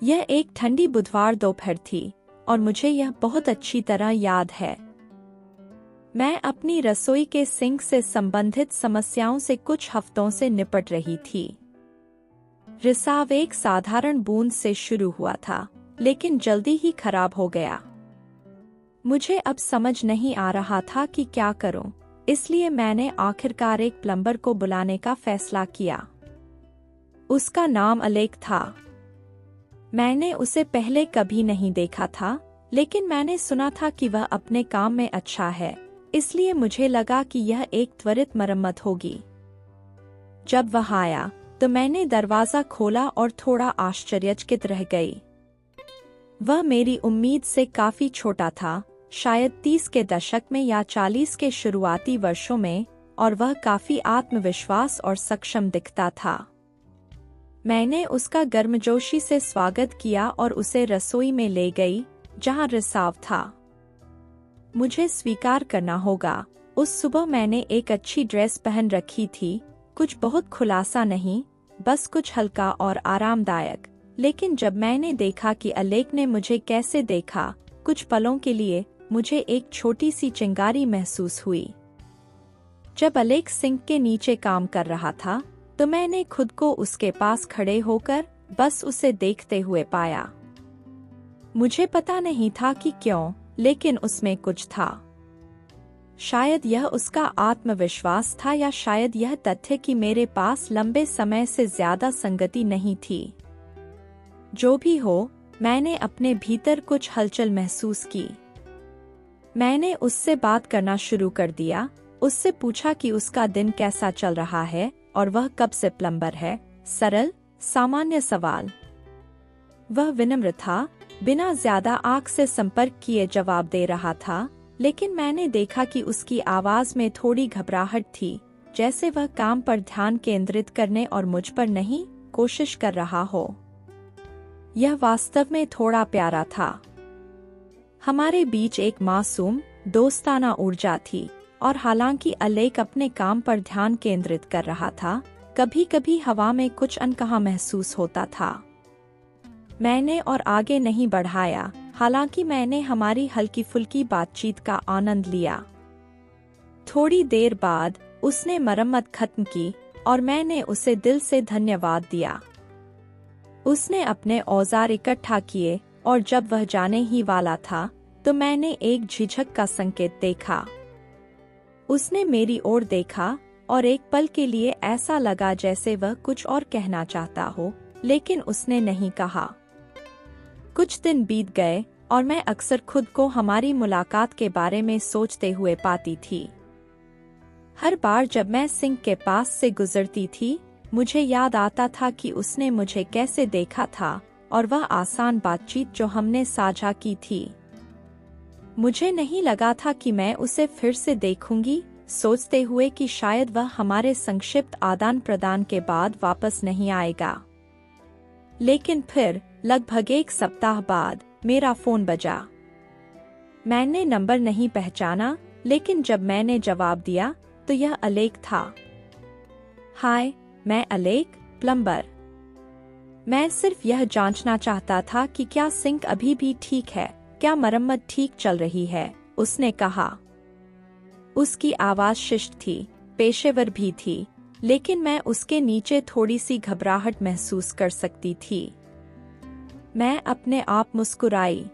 यह एक ठंडी बुधवार दोपहर थी और मुझे यह बहुत अच्छी तरह याद है। मैं अपनी रसोई के सिंक से संबंधित समस्याओं से कुछ हफ्तों से निपट रही थी। रिसाव एक साधारण बूंद से शुरू हुआ था, लेकिन जल्दी ही खराब हो गया। मुझे अब समझ नहीं आ रहा था कि क्या करूं, इसलिए मैंने आखिरकार एक प्लम्बर को बुलाने का फैसला किया। उसका नाम अलेक था। मैंने उसे पहले कभी नहीं देखा था, लेकिन मैंने सुना था कि वह अपने काम में अच्छा है, इसलिए मुझे लगा कि यह एक त्वरित मरम्मत होगी। जब वह आया तो मैंने दरवाजा खोला और थोड़ा आश्चर्यचकित रह गई। वह मेरी उम्मीद से काफी छोटा था, शायद 30 के दशक में या 40 के शुरुआती वर्षों में, और वह काफी आत्मविश्वास और सक्षम दिखता था। मैंने उसका गर्मजोशी से स्वागत किया और उसे रसोई में ले गई, जहां रिसाव था। मुझे स्वीकार करना होगा, उस सुबह मैंने एक अच्छी ड्रेस पहन रखी थी, कुछ बहुत खुलासा नहीं, बस कुछ हल्का और आरामदायक। लेकिन जब मैंने देखा कि अलेक ने मुझे कैसे देखा, कुछ पलों के लिए मुझे एक छोटी सी चिंगारी महसूस हुई। जब अलेक सिंक के नीचे काम कर रहा था, तो मैंने खुद को उसके पास खड़े होकर बस उसे देखते हुए पाया। मुझे पता नहीं था कि क्यों, लेकिन उसमें कुछ था। शायद यह उसका आत्मविश्वास था, या शायद यह तथ्य कि मेरे पास लंबे समय से ज्यादा संगति नहीं थी। जो भी हो, मैंने अपने भीतर कुछ हलचल महसूस की। मैंने उससे बात करना शुरू कर दिया, उससे पूछा कि उसका दिन कैसा चल रहा है और वह कब से प्लम्बर है। सरल, सामान्य सवाल। वह विनम्र था, बिना ज्यादा आंख से संपर्क किए जवाब दे रहा था, लेकिन मैंने देखा कि उसकी आवाज में थोड़ी घबराहट थी, जैसे वह काम पर ध्यान केंद्रित करने और मुझ पर नहीं कोशिश कर रहा हो। यह वास्तव में थोड़ा प्यारा था। हमारे बीच एक मासूम, दोस्ताना ऊर्जा थी, और हालांकि अलेक अपने काम पर ध्यान केंद्रित कर रहा था, कभी कभी हवा में कुछ अनकहा महसूस होता था। मैंने और आगे नहीं बढ़ाया, हालांकि मैंने हमारी हल्की फुल्की बातचीत का आनंद लिया। थोड़ी देर बाद उसने मरम्मत खत्म की और मैंने उसे दिल से धन्यवाद दिया। उसने अपने औजार इकट्ठा किए और जब वह जाने ही वाला था, तो मैंने एक झिझक का संकेत देखा। उसने मेरी ओर देखा और एक पल के लिए ऐसा लगा जैसे वह कुछ और कहना चाहता हो, लेकिन उसने नहीं कहा। कुछ दिन बीत गए और मैं अक्सर खुद को हमारी मुलाकात के बारे में सोचते हुए पाती थी। हर बार जब मैं सिंक के पास से गुजरती थी, मुझे याद आता था कि उसने मुझे कैसे देखा था और वह आसान बातचीत जो हमने साझा की थी। मुझे नहीं लगा था कि मैं उसे फिर से देखूंगी, सोचते हुए कि शायद वह हमारे संक्षिप्त आदान प्रदान के बाद वापस नहीं आएगा। लेकिन फिर लगभग एक सप्ताह बाद मेरा फोन बजा। मैंने नंबर नहीं पहचाना, लेकिन जब मैंने जवाब दिया तो यह अलेक था। हाय, मैं अलेक, प्लम्बर। मैं सिर्फ यह जांचना चाहता था कि क्या सिंक अभी भी ठीक है, क्या मरम्मत ठीक चल रही है, उसने कहा। उसकी आवाज शिष्ट थी, पेशेवर भी थी, लेकिन मैं उसके नीचे थोड़ी सी घबराहट महसूस कर सकती थी। मैं अपने आप मुस्कुराई।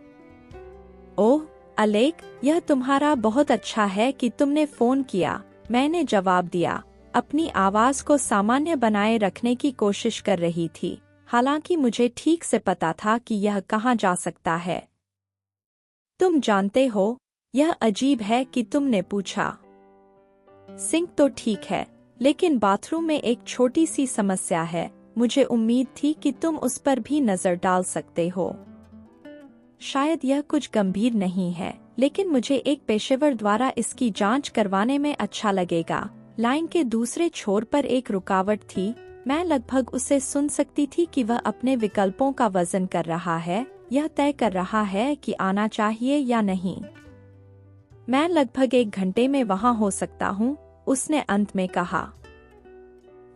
ओह अलेक, यह तुम्हारा बहुत अच्छा है कि तुमने फोन किया, मैंने जवाब दिया, अपनी आवाज को सामान्य बनाए रखने की कोशिश कर रही थी, हालांकि मुझे ठीक से पता था कि यह कहाँ जा सकता है। तुम जानते हो, यह अजीब है कि तुमने पूछा। सिंक तो ठीक है, लेकिन बाथरूम में एक छोटी सी समस्या है। मुझे उम्मीद थी कि तुम उस पर भी नजर डाल सकते हो। शायद यह कुछ गंभीर नहीं है, लेकिन मुझे एक पेशेवर द्वारा इसकी जांच करवाने में अच्छा लगेगा। लाइन के दूसरे छोर पर एक रुकावट थी। मैं लगभग उसे सुन सकती थी कि वह अपने विकल्पों का वजन कर रहा है, यह तय कर रहा है कि आना चाहिए या नहीं। मैं लगभग 1 घंटे में वहां हो सकता हूं, उसने अंत में कहा।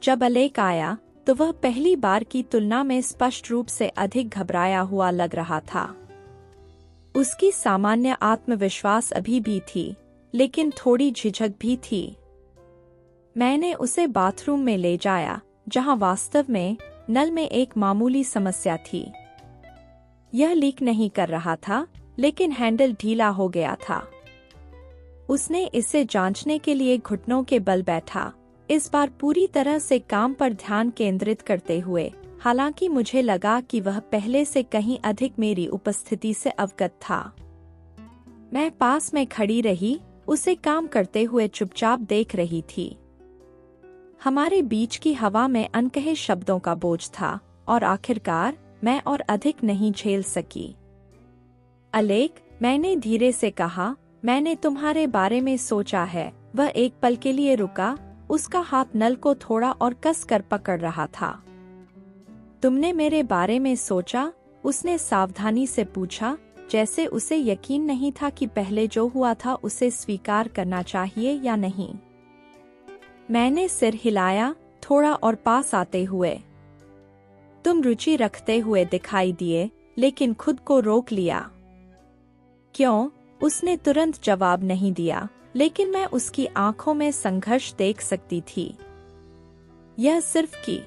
जब अलेक आया तो वह पहली बार की तुलना में स्पष्ट रूप से अधिक घबराया हुआ लग रहा था। उसकी सामान्य आत्मविश्वास अभी भी थी, लेकिन थोड़ी झिझक भी थी। मैंने उसे बाथरूम में ले जाया, जहां वास्तव में नल में एक मामूली समस्या थी। यह लीक नहीं कर रहा था, लेकिन हैंडल ढीला हो गया था। उसने इसे जांचने के लिए घुटनों के बल बैठा, इस बार पूरी तरह से काम पर ध्यान केंद्रित करते हुए, हालांकि मुझे लगा कि वह पहले से कहीं अधिक मेरी उपस्थिति से अवगत था। मैं पास में खड़ी रही, उसे काम करते हुए चुपचाप देख रही थी। हमारे बीच की हवा में अनकहे शब्दों का बोझ था, और आखिरकार मैं और अधिक नहीं झेल सकी। अलेक, मैंने धीरे से कहा, मैंने तुम्हारे बारे में सोचा है। वह एक पल के लिए रुका, उसका हाथ नल को थोड़ा और कस कर पकड़ रहा था। तुमने मेरे बारे में सोचा? उसने सावधानी से पूछा, जैसे उसे यकीन नहीं था कि पहले जो हुआ था उसे स्वीकार करना चाहिए या नहीं। मैंने सिर हिलाया, थोड़ा और पास आते हुए। तुम रुचि रखते हुए दिखाई दिए, लेकिन खुद को रोक लिया। क्यों? उसने तुरंत जवाब नहीं दिया, लेकिन मैं उसकी आंखों में संघर्ष देख सकती थी। यह सिर्फ कि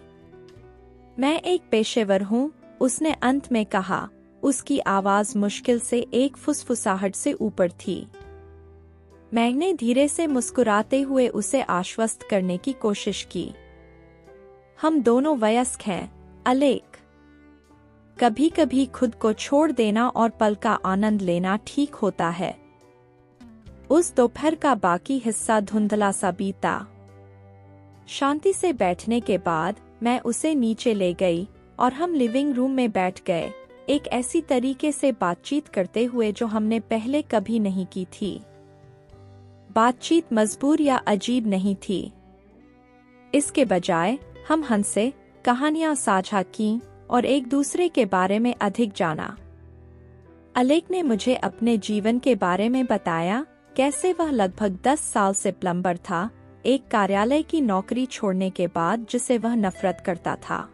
मैं एक पेशेवर हूँ, उसने अंत में कहा। उसकी आवाज मुश्किल से एक फुसफुसाहट से ऊपर थी। मैंने धीरे से मुस्कुराते हुए उसे आश्वस्त करने की कोशिश की। हम दोनों वयस्क हैं, अलेक। कभी कभी खुद को छोड़ देना और पल का आनंद लेना ठीक होता है। उस दोपहर का बाकी हिस्सा धुंधला सा बीता। शांति से बैठने के बाद मैं उसे नीचे ले गई और हम लिविंग रूम में बैठ गए, एक ऐसी तरीके से बातचीत करते हुए जो हमने पहले कभी नहीं की थी। बातचीत मजबूर या अजीब नहीं थी। इसके बजाय हम हंसे, कहानियां साझा कीं और एक दूसरे के बारे में अधिक जाना। अलेक ने मुझे अपने जीवन के बारे में बताया, कैसे वह लगभग 10 साल से प्लम्बर था, एक कार्यालय की नौकरी छोड़ने के बाद जिसे वह नफरत करता था।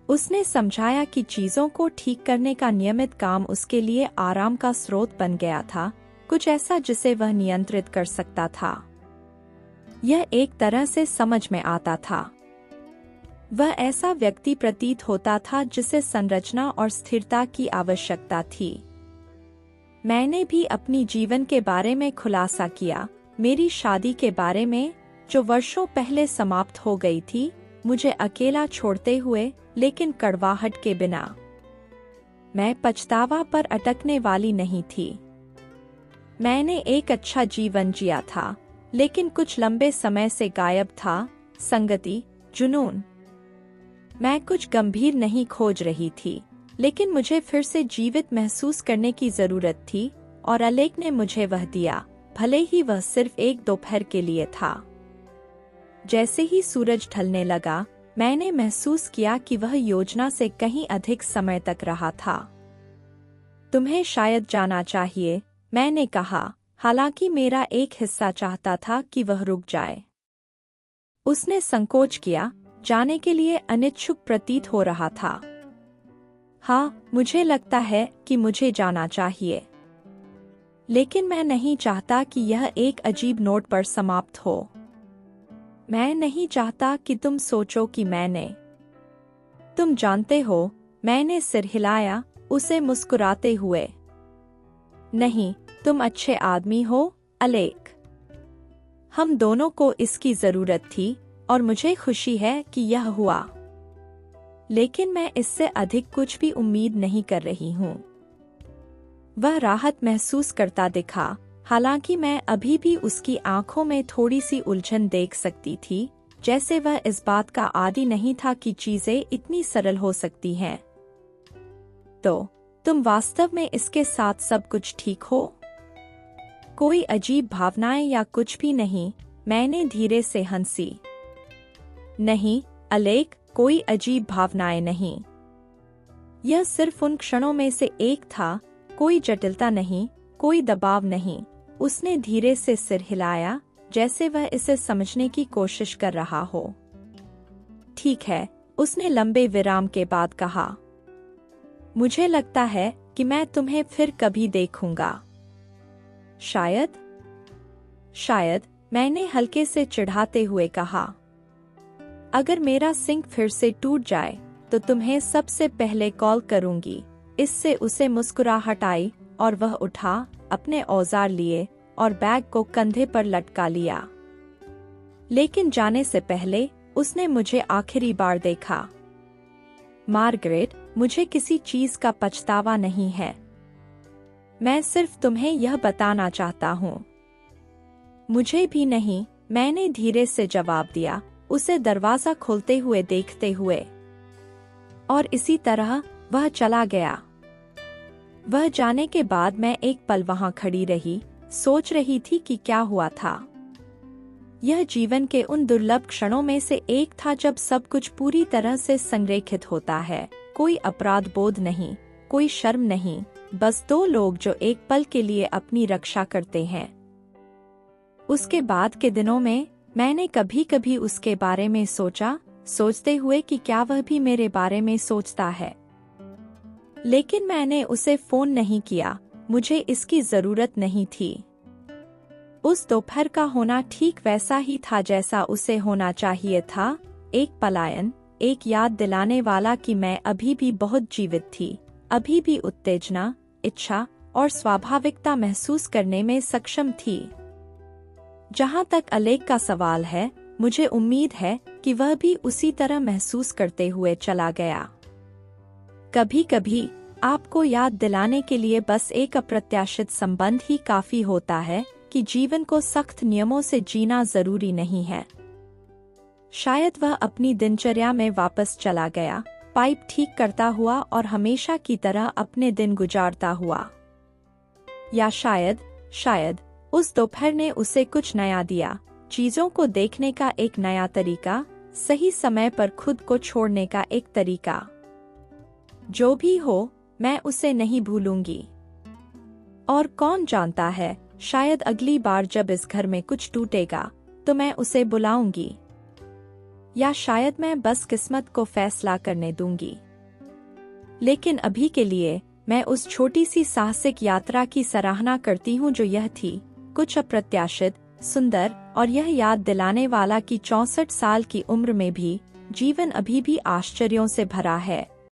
उसने समझाया कि चीजों को ठीक करने का नियमित काम उसके लिए आराम का स्रोत बन गया था, कुछ ऐसा जिसे वह नियंत्रित कर सकता था। यह एक तरह से समझ में आता था। वह ऐसा व्यक्ति प्रतीत होता था जिसे संरचना और स्थिरता की आवश्यकता थी। मैंने भी अपनी जीवन के बारे में खुलासा किया, मेरी शादी के बारे में, जो वर्षों पहले समाप्त हो गई थी, मुझे अकेला छोड़ते हुए, लेकिन कड़वाहट के बिना। मैं पछतावा पर अटकने वाली नहीं थी। मैंने एक अच्छा जीवन जिया था, लेकिन कुछ लंबे समय से गायब था, संगति, जुनून। मैं कुछ गंभीर नहीं खोज रही थी, लेकिन मुझे फिर से जीवित महसूस करने की जरूरत थी, और अलेक ने मुझे वह दिया, भले ही वह सिर्फ एक दोपहर के लिए था। जैसे ही सूरज ढलने लगा, मैंने महसूस किया कि वह योजना से कहीं अधिक समय तक रहा था। तुम्हें शायद जाना चाहिए, मैंने कहा, हालांकि मेरा एक हिस्सा चाहता था कि वह रुक जाए। उसने संकोच किया, जाने के लिए अनिच्छुक प्रतीत हो रहा था। हाँ, मुझे लगता है कि मुझे जाना चाहिए, लेकिन मैं नहीं चाहता कि यह एक अजीब नोट पर समाप्त हो। मैं नहीं चाहता कि तुम सोचो कि तुम जानते हो, मैंने सिर हिलाया, उसे मुस्कुराते हुए। नहीं, तुम अच्छे आदमी हो, अलेक। हम दोनों को इसकी जरूरत थी, और मुझे खुशी है कि यह हुआ। लेकिन मैं इससे अधिक कुछ भी उम्मीद नहीं कर रही हूँ। वह राहत महसूस करता दिखा, हालांकि मैं अभी भी उसकी आंखों में थोड़ी सी उलझन देख सकती थी, जैसे वह इस बात का आदी नहीं था कि चीजें इतनी सरल हो सकती हैं। तो तुम वास्तव में इसके साथ सब कुछ ठीक हो? कोई अजीब भावनाएं या कुछ भी नहीं, मैंने धीरे से हंसी। नहीं, अलेक, कोई अजीब भावनाएं नहीं। यह सिर्फ उन क्षणों में से एक था, कोई जटिलता नहीं, कोई दबाव नहीं। उसने धीरे से सिर हिलाया, जैसे वह इसे समझने की कोशिश कर रहा हो। ठीक है, उसने लंबे विराम के बाद कहा। मुझे लगता है कि मैं तुम्हें फिर कभी देखूंगा। शायद, मैंने हल्के से चिढ़ाते हुए कहा। अगर मेरा सिंक फिर से टूट जाए तो तुम्हें सबसे पहले कॉल करूंगी। इससे उसे मुस्कुराहट आई और वह उठा, अपने औजार लिए और बैग को कंधे पर लटका लिया। लेकिन जाने से पहले उसने मुझे आखिरी बार देखा। मार्गरेट, मुझे किसी चीज का पछतावा नहीं है। मैं सिर्फ तुम्हें यह बताना चाहता हूँ। मुझे भी नहीं, मैंने धीरे से जवाब दिया, उसे दरवाजा खोलते हुए देखते हुए। और इसी तरह वह चला गया। वह जाने के बाद मैं एक पल वहां खड़ी रही, सोच रही थी कि क्या हुआ था। यह जीवन के उन दुर्लभ क्षणों में से एक था जब सब कुछ पूरी तरह से संरेखित होता है। कोई अपराध बोध नहीं, कोई शर्म नहीं, बस दो लोग जो एक पल के लिए अपनी रक्षा करते हैं। उसके बाद के दिनों में मैंने कभी कभी उसके बारे में सोचा, सोचते हुए कि क्या वह भी मेरे बारे में सोचता है। लेकिन मैंने उसे फोन नहीं किया, मुझे इसकी जरूरत नहीं थी। उस दोपहर का होना ठीक वैसा ही था जैसा उसे होना चाहिए था, एक पलायन, एक याद दिलाने वाला कि मैं अभी भी बहुत जीवित थी, अभी भी उत्तेजना, इच्छा और स्वाभाविकता महसूस करने में सक्षम थी। जहां तक अलेख का सवाल है, मुझे उम्मीद है कि वह भी उसी तरह महसूस करते हुए चला गया। कभी कभी आपको याद दिलाने के लिए बस एक अप्रत्याशित संबंध ही काफी होता है कि जीवन को सख्त नियमों से जीना जरूरी नहीं है। शायद वह अपनी दिनचर्या में वापस चला गया, पाइप ठीक करता हुआ और हमेशा की तरह अपने दिन गुजारता हुआ। या शायद उस दोपहर ने उसे कुछ नया दिया, चीजों को देखने का एक नया तरीका, सही समय पर खुद को छोड़ने का एक तरीका। जो भी हो, मैं उसे नहीं भूलूंगी। और कौन जानता है, शायद अगली बार जब इस घर में कुछ टूटेगा तो मैं उसे बुलाऊंगी। या शायद मैं बस किस्मत को फैसला करने दूंगी। लेकिन अभी के लिए मैं उस छोटी सी साहसिक यात्रा की सराहना करती हूँ जो यह थी, कुछ अप्रत्याशित, सुंदर और यह याद दिलाने वाला कि 64 साल की उम्र में भी जीवन अभी भी आश्चर्यों से भरा है।